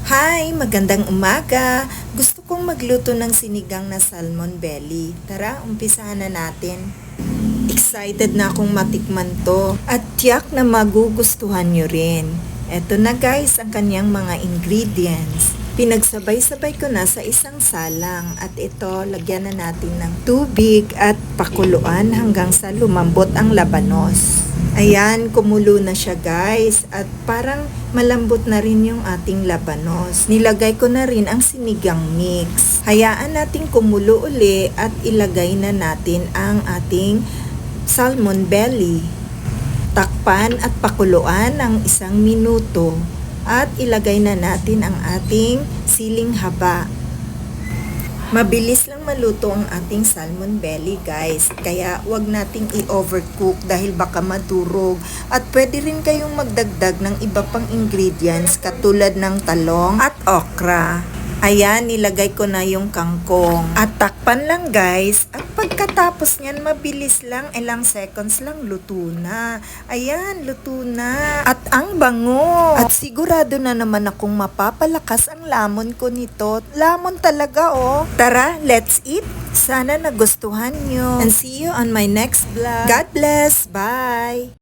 Hi! Magandang umaga! Gusto kong magluto ng sinigang na salmon belly. Tara, umpisahan na natin. Excited na akong matikman to at tiyak na magugustuhan nyo rin. Eto na guys ang kanyang mga ingredients. Pinagsabay-sabay ko na sa isang salang at ito lagyan na natin ng tubig at pakuluan hanggang sa lumambot ang labanos. Ayan, kumulo na siya guys at parang malambot na rin yung ating labanos. Nilagay ko na rin ang sinigang mix. Hayaan natin kumulo uli at ilagay na natin ang ating salmon belly. Takpan at pakuluan ng 1 minuto at ilagay na natin ang ating siling haba. Mabilis lang maluto ang ating salmon belly guys, kaya wag nating i-overcook dahil baka madurog. At pwede rin kayong magdagdag ng iba pang ingredients katulad ng talong at okra. Ayan, nilagay ko na yung kangkong. At takpan lang guys. At pagkatapos niyan, mabilis lang, ilang seconds lang, luto na. Ayan, luto na. At ang bango. At sigurado na naman akong mapapalakas ang lamon ko nito. Lamon talaga oh. Tara, let's eat. Sana nagustuhan nyo. And see you on my next vlog. God bless. Bye.